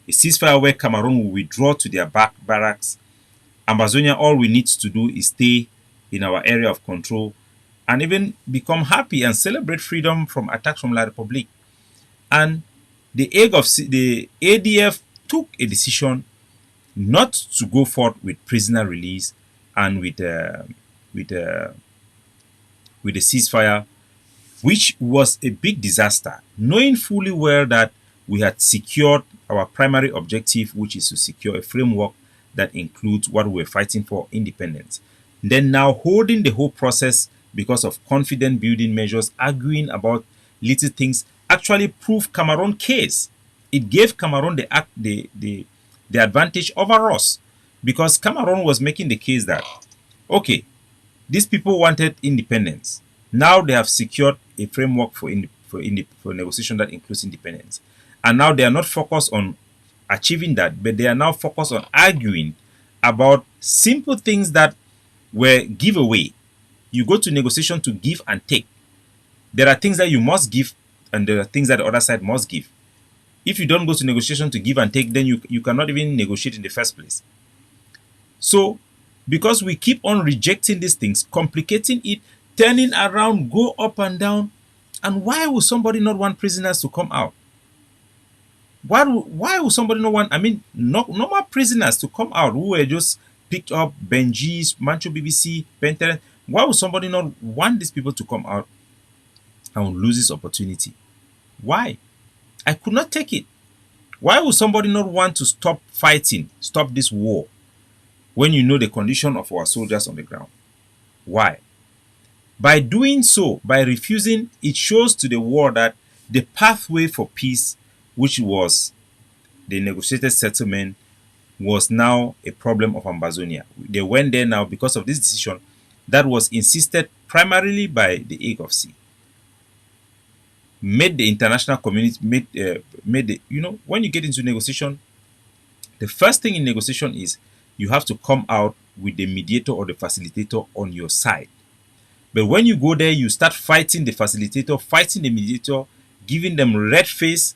A ceasefire where Cameroon will withdraw to their back barracks. Ambazonia, all we need to do is stay in our area of control and even become happy and celebrate freedom from attacks from La République. And the ADF took a decision not to go forth with prisoner release and with the ceasefire, which was a big disaster, knowing fully well that we had secured our primary objective, which is to secure a framework that includes what we were fighting for, independence. Then now holding the whole process because of confidence building measures, arguing about little things, actually proved Cameroon case. It gave Cameroon the advantage over us, because Cameroon was making the case that, okay, these people wanted independence. Now they have secured a framework for negotiation that includes independence. And now they are not focused on achieving that, but they are now focused on arguing about simple things that were giveaway. You go to negotiation to give and take. There are things that you must give, and there are things that the other side must give. If you don't go to negotiation to give and take, then you cannot even negotiate in the first place. So, because we keep on rejecting these things, complicating it, turning around, go up and down, and why would somebody not want prisoners to come out? Why would somebody not want, normal prisoners to come out who were just picked up, Benjis, Mancho BBC, Pentere? Why would somebody not want these people to come out and lose this opportunity? Why? I could not take it. Why would somebody not want to stop fighting, stop this war? when you know the condition of our soldiers on the ground. Why? By doing so, by refusing, it shows to the world that the pathway for peace, which was the negotiated settlement, was now a problem of Ambazonia. They went there now because of this decision that was insisted primarily by the AGOFC. Made the international community, made the, when you get into negotiation, the first thing in negotiation is you have to come out with the mediator or the facilitator on your side. But when you go there, you start fighting the facilitator, fighting the mediator, giving them red face,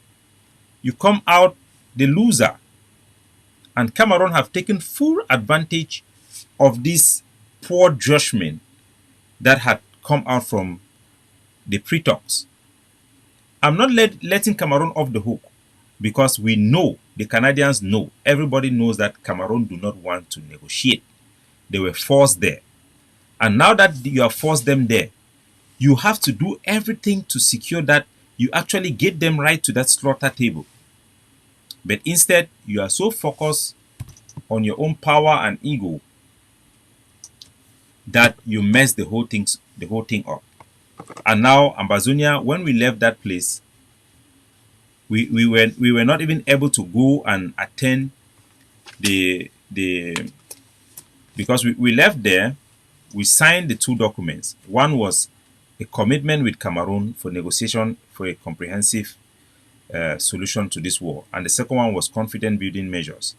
you come out the loser. And Cameroon have taken full advantage of this poor judgment that had come out from the pre-talks. I'm not letting Cameroon off the hook because we know, the Canadians know, everybody knows that Cameroon do not want to negotiate. They were forced there. And now that you have forced them there, you have to do everything to secure that you actually get them right to that slaughter table. But instead, you are so focused on your own power and ego that you mess the whole thing up. And now, Ambazonia, when we left that place, we were not even able to go and attend the because we left there. We signed the two documents. One was a commitment with Cameroon for negotiation for a comprehensive solution to this war, and the second one was confidence building measures.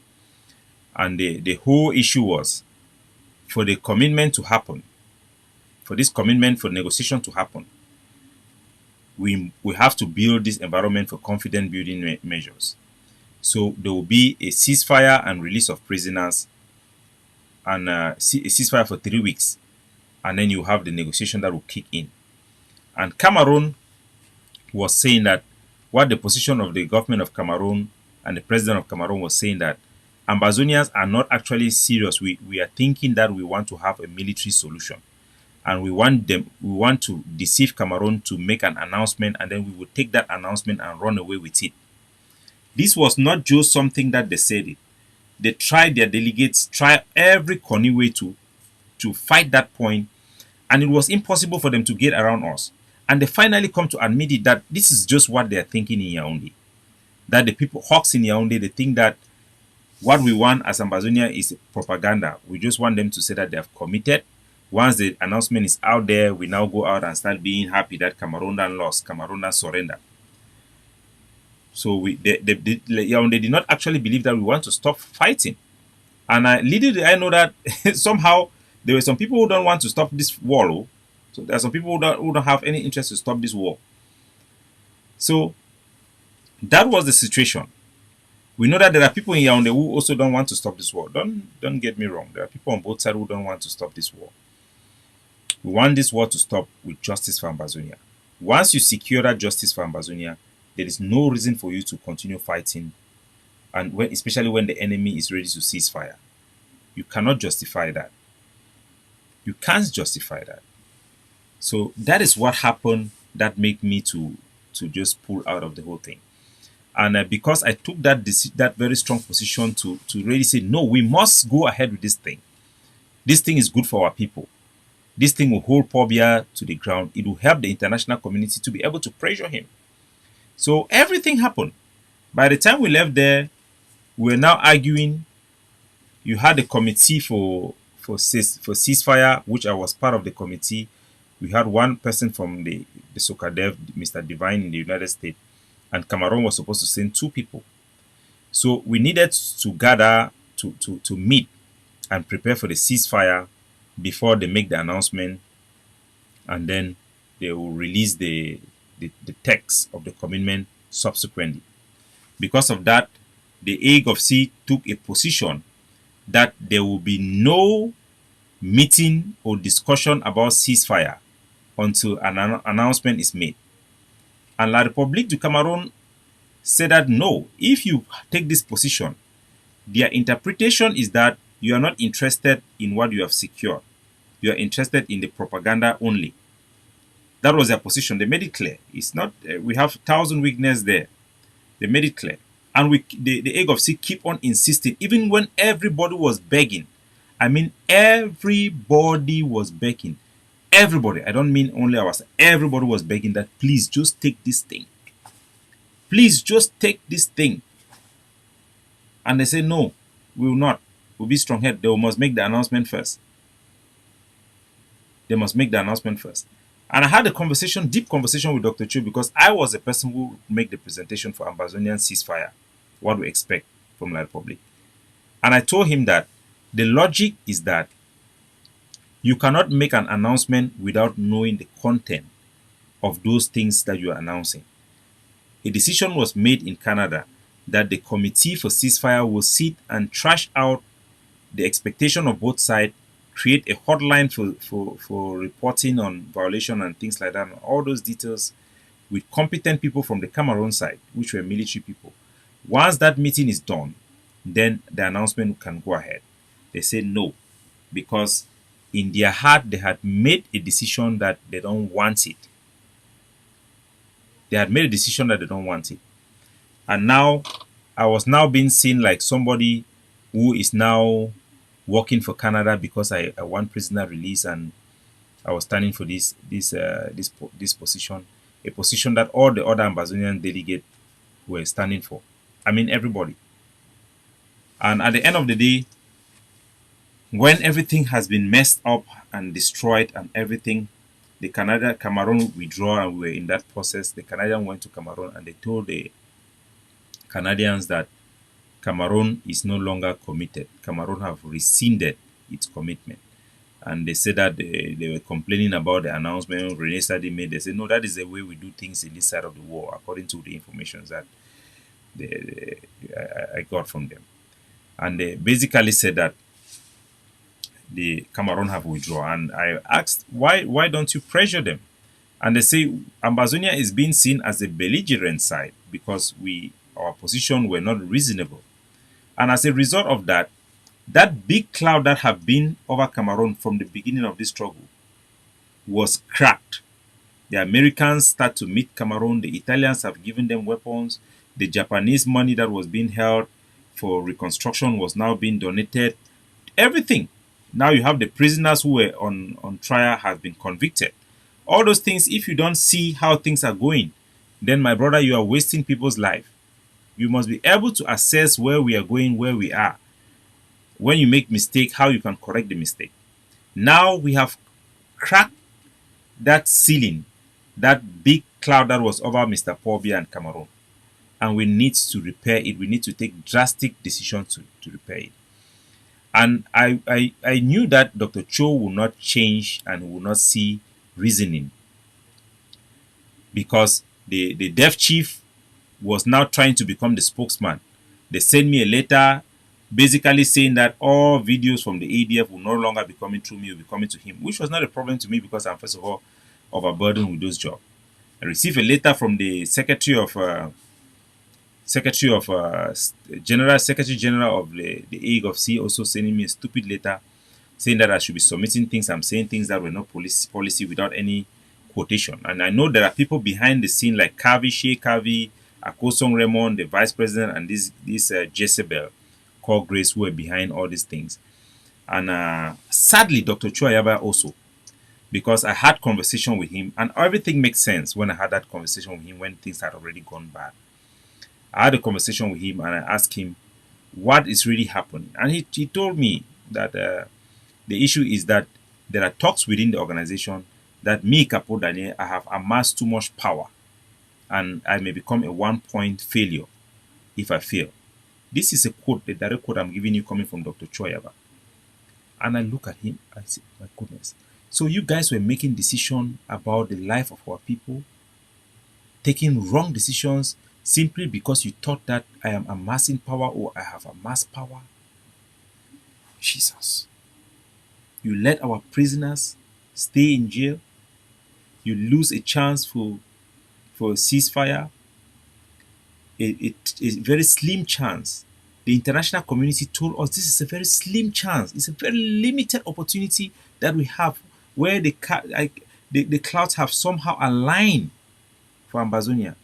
And the whole issue was for the commitment to happen, for this commitment for negotiation to happen, we have to build this environment for confidence building measures. So there will be a ceasefire and release of prisoners, and a ceasefire for 3 weeks, and then you have the negotiation that will kick in. And Cameroon was saying that what the position of the government of Cameroon and the president of Cameroon was saying that Ambazonians are not actually serious. We are thinking that we want to have a military solution, and we want to deceive Cameroon to make an announcement, and then we will take that announcement and run away with it. This was not just something that they said it. They tried, their delegates try every corny way to fight that point, and it was impossible for them to get around us. And they finally come to admit it, that this is just what they are thinking in Yaoundé. That the people, hawks in Yaoundé, they think that what we want as Ambazonia is propaganda. We just want them to say that they have committed. Once the announcement is out there, we now go out and start being happy that Cameroon lost, Cameroon surrendered. So they did not actually believe that we want to stop fighting. And little did I know that somehow there were some people who don't want to stop this war. Oh. So there are some people who don't have any interest to stop this war. So that was the situation. We know that there are people in Yaoundé who also don't want to stop this war. Don't get me wrong. There are people on both sides who don't want to stop this war. We want this war to stop with justice for Ambazonia. Once you secure that justice for Ambazonia, there is no reason for you to continue fighting, and especially when the enemy is ready to cease fire. You cannot justify that. You can't justify that. So that is what happened that made me to just pull out of the whole thing. And because I took that very strong position to really say, no, we must go ahead with this thing. This thing is good for our people. This thing will hold Paul Biya to the ground. It will help the international community to be able to pressure him. So everything happened. By the time we left there, we were now arguing. You had a committee for ceasefire, which I was part of the committee. We had one person from the SOCADEV, Mr. Divine in the United States, and Cameroon was supposed to send 2 people. So we needed to gather to meet and prepare for the ceasefire before they make the announcement, and then they will release the text of the commitment subsequently. Because of that, the AGOFC took a position that there will be no meeting or discussion about ceasefire until an announcement is made. And La République du Cameroon said that no, if you take this position, their interpretation is that you are not interested in what you have secured. You are interested in the propaganda only. That was their position. They made it clear. It's not, we have 1,000 weaknesses there. They made it clear. And the AGOFC keep on insisting, even when everybody was begging. I mean, everybody was begging. Everybody, I don't mean only ours, everybody was begging that please just take this thing. Please just take this thing. And they say, no, we will not. We'll be strong headed. They must make the announcement first. They must make the announcement first. And I had a conversation, deep conversation with Dr. Cho because I was the person who would make the presentation for Ambazonian ceasefire, what we expect from the Republic. And I told him that the logic is that you cannot make an announcement without knowing the content of those things that you are announcing. A decision was made in Canada that the Committee for Ceasefire will sit and trash out the expectation of both sides, create a hotline for reporting on violation and things like that, and all those details with competent people from the Cameroon side, which were military people. Once that meeting is done, then the announcement can go ahead. They say no, because in their heart they had made a decision that they don't want it. They had made a decision that they don't want it. And now I was now being seen like somebody who is now working for Canada because I want prisoner release and I was standing for this position, a position that all the other Ambazonian delegates were standing for. I mean everybody. And at the end of the day, when everything has been messed up and destroyed and everything, the Cameroon withdraw and we were in that process. The Canadian went to Cameroon and they told the Canadians that Cameroon is no longer committed. Cameroon have rescinded its commitment. And they said that they were complaining about the announcement Rene Sadi made. They said, no, that is the way we do things in this side of the war, according to the information that I got from them. And they basically said that the Cameroon have withdrawn. And I asked, why don't you pressure them? And they say Ambazonia is being seen as a belligerent side because our position were not reasonable. And as a result of that, that big cloud that had been over Cameroon from the beginning of this struggle was cracked. The Americans start to meet Cameroon. The Italians have given them weapons. The Japanese money that was being held for reconstruction was now being donated. Everything. Now you have the prisoners who were on trial have been convicted. All those things, if you don't see how things are going, then my brother, you are wasting people's life. You must be able to assess where we are going, where we are. When you make mistake, how you can correct the mistake. Now we have cracked that ceiling, that big cloud that was over Mr. Paul Biya and Cameroon. And we need to repair it. We need to take drastic decisions to repair it. And I knew that Dr. Cho will not change and will not see reasoning because the deaf chief was now trying to become the spokesman. They sent me a letter basically saying that all videos from the ADF will no longer be coming through me, will be coming to him, which was not a problem to me because I'm first of all overburdened with those jobs. I received a letter from the Secretary General of the Hague of Sea also sending me a stupid letter saying that I should be submitting things. I'm saying things that were not policy without any quotation. And I know there are people behind the scene like Shea Kavi, Akosong Raymond, the vice president, and this Jezebel called Grace who were behind all these things. And sadly, Dr. Chuayaba also, because I had conversation with him and everything makes sense when I had that conversation with him when things had already gone bad. I had a conversation with him and I asked him what is really happening. And he told me that the issue is that there are talks within the organization that me, Capo Daniel, I have amassed too much power and I may become a one-point failure if I fail. This is a quote, the direct quote I'm giving you coming from Dr. Choyaba. And I look at him, I say, my goodness. So you guys were making decisions about the life of our people, taking wrong decisions simply because you thought that I am amassing power or I have amassed power. Jesus. You let our prisoners stay in jail. You lose a chance for a ceasefire. A very slim chance. The international community told us this is a very slim chance. It's a very limited opportunity that we have where the clouds have somehow aligned for Ambazonia.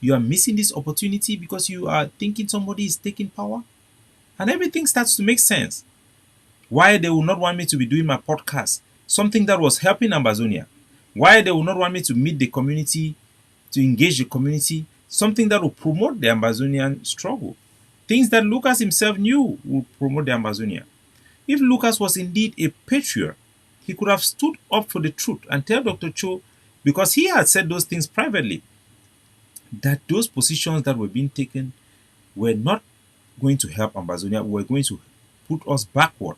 You are missing this opportunity because you are thinking somebody is taking power. And everything starts to make sense. Why they will not want me to be doing my podcast, something that was helping Ambazonia. Why they will not want me to meet the community, to engage the community, something that will promote the Ambazonian struggle. Things that Lucas himself knew would promote the Ambazonia. If Lucas was indeed a patriot, he could have stood up for the truth and tell Dr. Cho, because he had said those things privately, that those positions that were being taken were not going to help Ambazonia, were going to put us backward.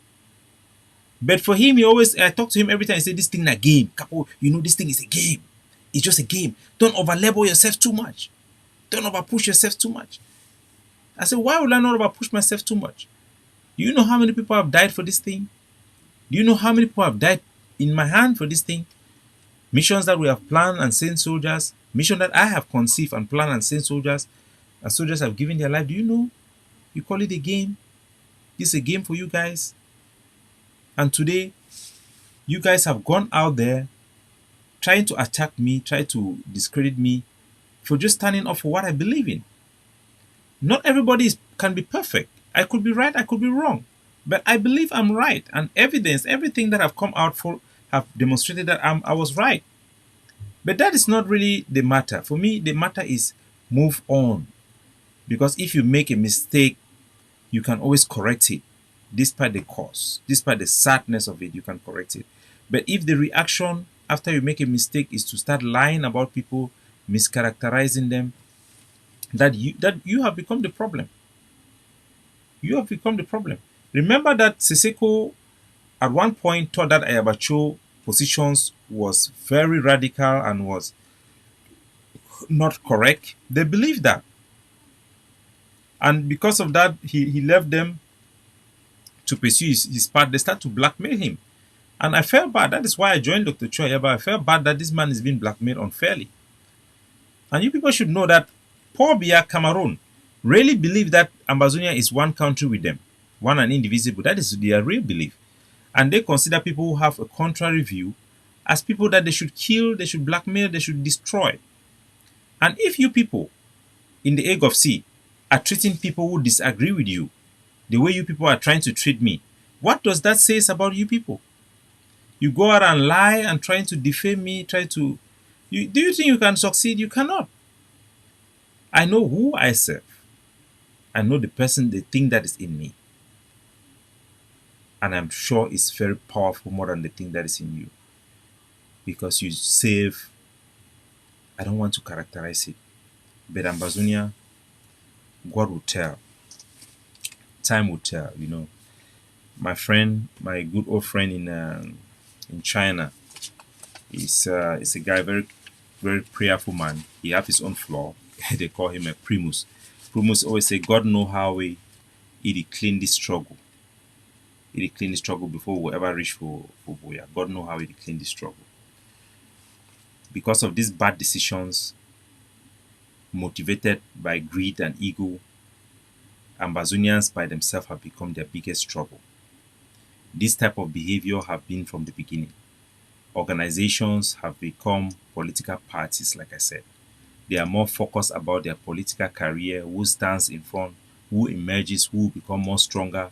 But for him, I talk to him every time. I say, this thing is a game. Capo, this thing is a game. It's just a game. Don't over label yourself too much. Don't over push yourself too much. I said, why would I not over push myself too much? Do you know how many people have died for this thing? Do you know how many people have died in my hand for this thing? Missions that we have planned and sent soldiers, mission that I have conceived and planned and sent soldiers, and soldiers have given their life. Do you know? You call it a game. This is a game for you guys. And today, you guys have gone out there trying to attack me, try to discredit me for just standing up for what I believe in. Not everybody can be perfect. I could be right, I could be wrong. But I believe I'm right. And evidence, everything that have come out for have demonstrated that I was right. But that is not really the matter. For me, the matter is move on. Because if you make a mistake, you can always correct it. Despite the cause, despite the sadness of it, you can correct it. But if the reaction after you make a mistake is to start lying about people, mischaracterizing them, that you have become the problem. You have become the problem. Remember that Siseko at one point thought that Ayabacho positions was very radical and was not correct. They believed that. And because of that, he left them to pursue his path. They start to blackmail him. And I felt bad. That is why I joined Dr. Choi. But I felt bad that this man is being blackmailed unfairly. And you people should know that Paul Biya, Cameroon, really believe that Ambazonia is one country with them, one and indivisible. That is their real belief. And they consider people who have a contrary view as people that they should kill, they should blackmail, they should destroy. And if you people in the Egg of Sea are treating people who disagree with you the way you people are trying to treat me, what does that say about you people? You go out and lie and trying to defame me, do you think you can succeed? You cannot. I know who I serve. I know the thing that is in me. And I'm sure it's very powerful more than the thing that is in you. Because you save, I don't want to characterize it, but Ambazonia, God will tell. Time will tell, My friend, my good old friend in China, is a guy, very, very prayerful man. He have his own flaw. They call him a primus. Primus always say, God know how he clean this struggle. He clean the struggle before we ever reach for Boya. God know how he clean the struggle. Because of these bad decisions, motivated by greed and ego, Ambazonians by themselves have become their biggest trouble. This type of behavior have been from the beginning. Organizations have become political parties, like I said. They are more focused about their political career, who stands in front, who emerges, who become more stronger.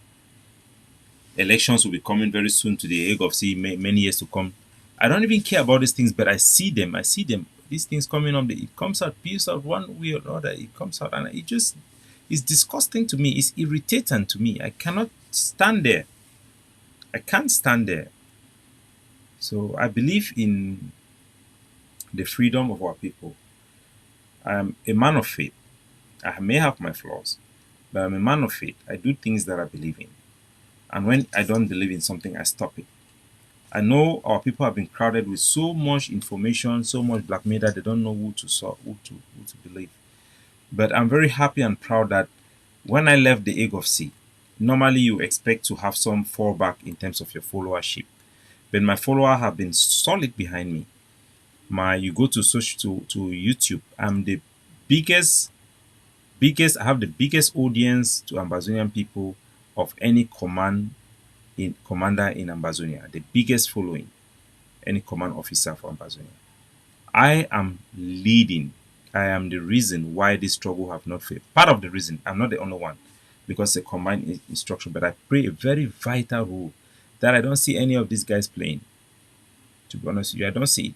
Elections will be coming very soon to the Hague of Sea, many years to come. I don't even care about these things, but I see them. These things coming up. It comes out, peels out one way or another. It comes out, and it's disgusting to me. It's irritating to me. I cannot stand there. I can't stand there. So I believe in the freedom of our people. I am a man of faith. I may have my flaws, but I'm a man of faith. I do things that I believe in. And when I don't believe in something, I stop it. I know our people have been crowded with so much information, so much blackmail that they don't know who to believe. But I'm very happy and proud that when I left the Egg of Sea, normally you expect to have some fallback in terms of your followership. But my followers have been solid behind me. You go to YouTube, I'm the biggest I have the biggest audience to Ambazonian people of any commander in Ambazonia, the biggest following, any command officer for Ambazonia. I am leading. I am the reason why this struggle have not failed. Part of the reason, I'm not the only one, because it's a combined instruction, but I play a very vital role that I don't see any of these guys playing. To be honest with you, I don't see it.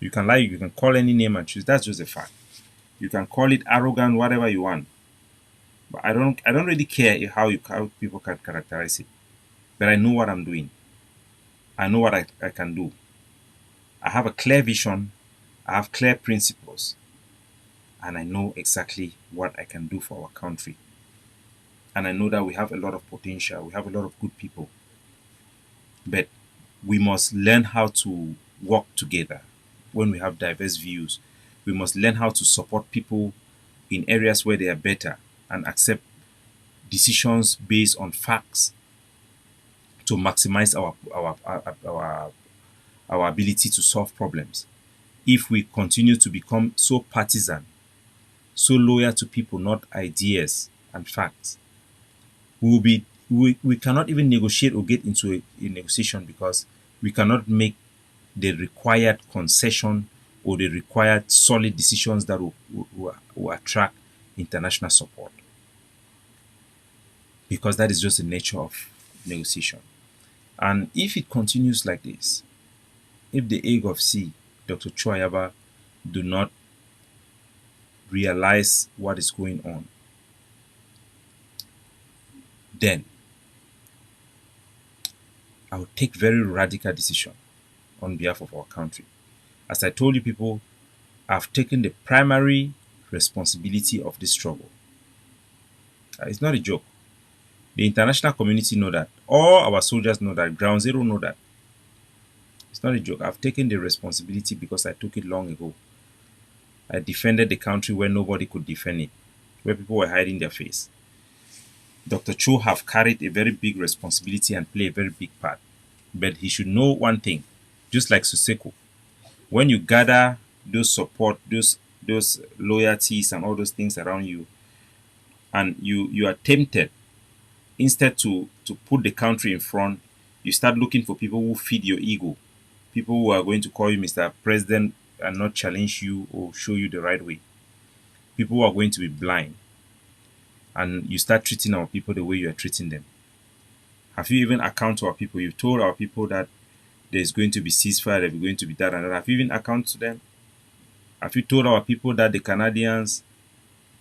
You can lie, you can call any name and choose. That's just a fact. You can call it arrogant, whatever you want. But I don't really care how people can characterize it. But I know what I'm doing. I know what I can do. I have a clear vision, I have clear principles, and I know exactly what I can do for our country. And I know that we have a lot of potential, we have a lot of good people. But we must learn how to work together when we have diverse views. We must learn how to support people in areas where they are better and accept decisions based on facts to maximize our ability to solve problems. If we continue to become so partisan, so loyal to people, not ideas and facts, we cannot even negotiate or get into a negotiation because we cannot make the required concession or the required solid decisions that will attract international support, because that is just the nature of negotiation. And if it continues like this, if the egg of C, Dr. Choyaba, do not realize what is going on, then I will take very radical decision on behalf of our country. As I told you people, I've taken the primary responsibility of this struggle. It's not a joke. The international community know that. All our soldiers know that. Ground Zero know that. It's not a joke. I've taken the responsibility because I took it long ago. I defended the country where nobody could defend it, where people were hiding their face. Dr. Cho have carried a very big responsibility and play a very big part. But he should know one thing, just like Suseko, when you gather those support, those loyalties and all those things around you, and you are tempted, instead to put the country in front, you start looking for people who feed your ego, people who are going to call you Mr. President and not challenge you or show you the right way, people who are going to be blind, and you start treating our people the way you are treating them. Have you even accounted to our people? You've told our people that there's going to be ceasefire, there's going to be that and that. Have you even accounted to them? Have you told our people that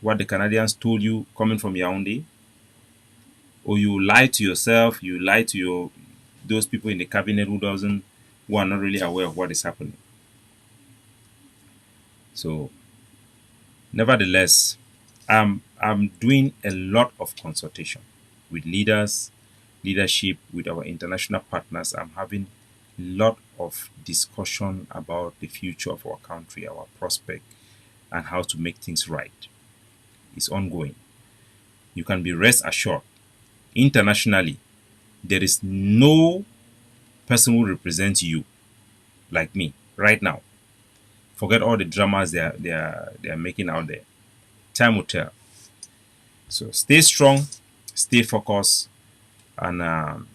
what the Canadians told you coming from Yaoundé? Or you lie to yourself, you lie to those people in the cabinet who are not really aware of what is happening. So, nevertheless, I'm doing a lot of consultation with leadership, with our international partners. I'm having a lot of discussion about the future of our country, our prospect, and how to make things right. It's ongoing. You can be rest assured. Internationally, there is no person who represents you like me right now. Forget all the dramas they are making out there. Time will tell. So stay strong, stay focused, and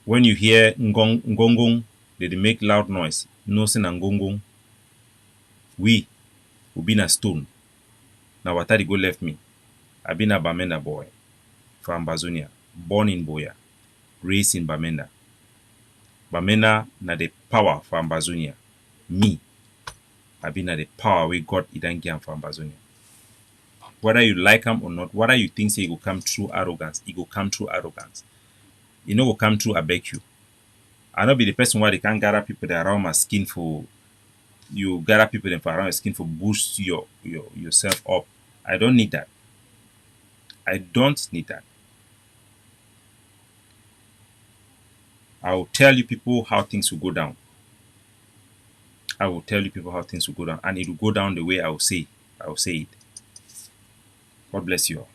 when you hear ngongong, they make loud noise. No sin ngongong. We will be in a stone. Now what go left me? I've been a Bamenda boy from Ambazonia, born in Boya, raised in Bamenda. Bamenda na the power for Ambazonia. Me, I've been at the power we got Idangiam for Ambazonia. Whether you like him or not, whether you think say it will come through arrogance, it will come through arrogance. It no will come through I beg you. I not be the person where they can't gather people that around my skin for you gather people that around your skin for boost yourself up. I don't need that. I don't need that. I will tell you people how things will go down. I will tell you people how things will go down, and it will go down the way I will say it. God bless you all.